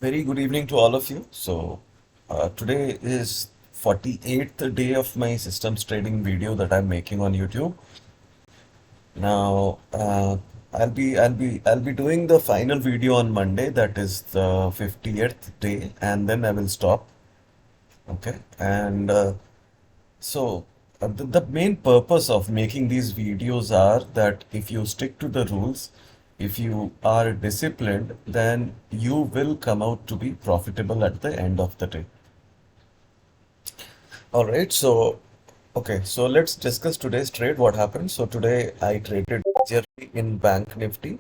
Very good evening to all of you. Today is 48th day of my systems trading video that I'm making on YouTube. Now, I'll be doing the final video on Monday, that is the 50th day, and then I will stop. Okay, and the main purpose of making these videos are that if you stick to the rules, if you are disciplined, then you will come out to be profitable at the end of the day. All right, so let's discuss today's trade. What happened? So today I traded majorly in Bank Nifty.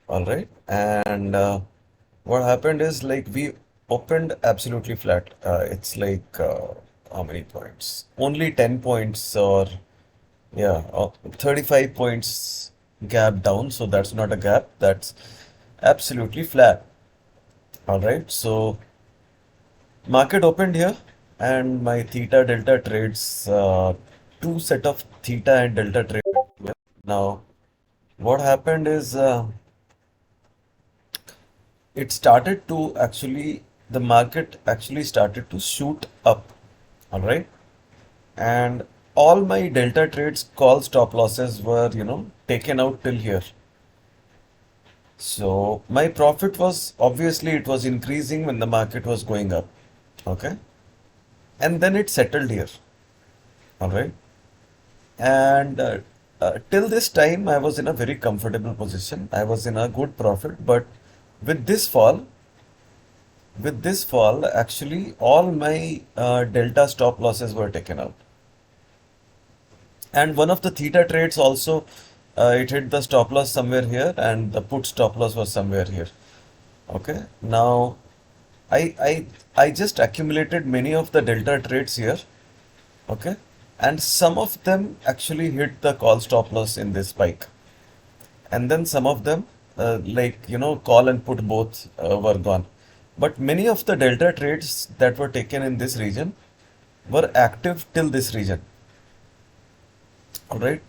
All right, and what happened is like we opened absolutely flat. It's like how many points? Only 10 points or yeah, 35 points gap down. So that's not a gap. That's absolutely flat. All right, so market opened here, and my theta delta trades, two set of theta and delta trade here. Now, what happened is it started to actually, the market actually started to shoot up. All right, and all my delta trades call stop losses were, taken out till here. So my profit was obviously it was increasing when the market was going up. Okay, and then it settled here. All right. And till this time, I was in a very comfortable position. I was in a good profit. But with this fall, actually, all my delta stop losses were taken out. And one of the theta trades also, it hit the stop loss somewhere here, and the put stop loss was somewhere here. Okay. Now, I I I just accumulated many of the delta trades here. Okay. And some of them actually hit the call stop loss in this spike. And then some of them, call and put both were gone. But many of the delta trades that were taken in this region were active till this region. All right.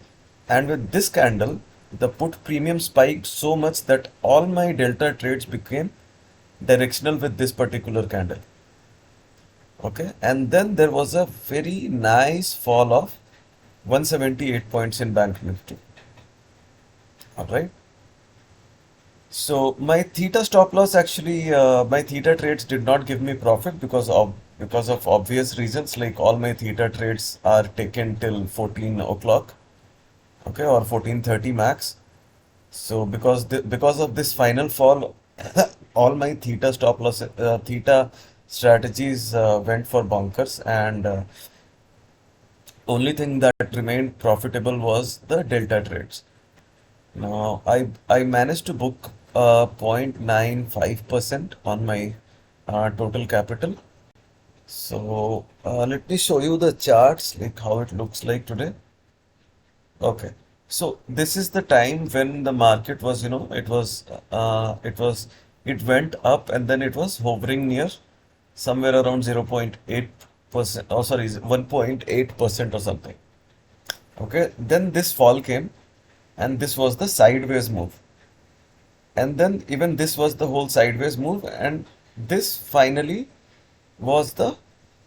And with this candle, the put premium spiked so much that all my delta trades became directional with this particular candle. Okay. And then there was a very nice fall of 178 points in Bank Nifty. All right. So my theta stop loss actually, my theta trades did not give me profit because of obvious reasons. Like all my theta trades are taken till 14 o'clock, okay, or 14:30 max. So because of this final fall, all my theta stop loss, theta strategies went for bunkers, and only thing that remained profitable was the delta trades. Now, I managed to book 0.95% on my total capital. So let me show you the charts, like how it looks like today. Okay. So this is the time when the market was, it went up and then it was hovering near somewhere around 0.8%, oh sorry, 1.8% or something. Okay. Then this fall came, and this was the sideways move. And then even this was the whole sideways move, and this finally was the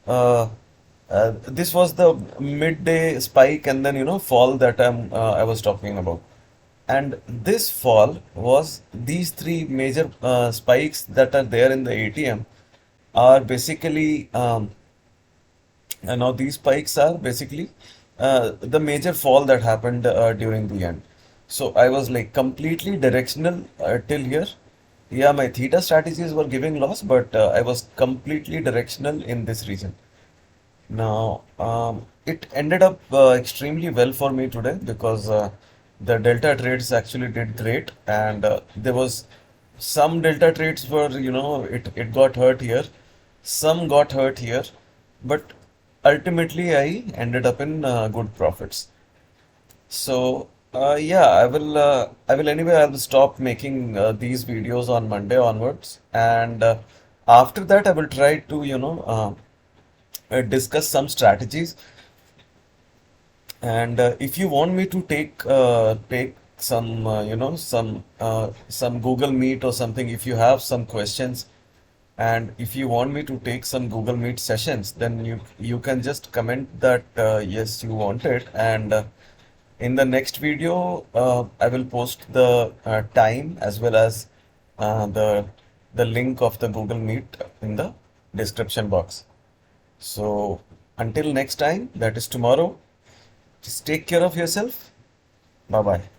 uh, this was the midday spike, and then fall that I was talking about. And this fall was these three major spikes that are there in the ATM are basically and now these spikes are basically the major fall that happened during the end. So I was like completely directional till here. Yeah, my theta strategies were giving loss, but I was completely directional in this region. Now, it ended up extremely well for me today because the delta trades actually did great, and there was some delta trades were, it got hurt here, some got hurt here, but ultimately I ended up in good profits. So, yeah, I will anyway, I will stop making these videos on Monday onwards, and after that, I will try to, discuss some strategies. And if you want me to take some some Google Meet or something, if you have some questions, And if you want me to take some Google Meet sessions, then you can just comment that yes, you want it, and in the next video, I will post the time as well as the link of the Google Meet in the description box. So until next time, that is tomorrow, just take care of yourself. Bye bye.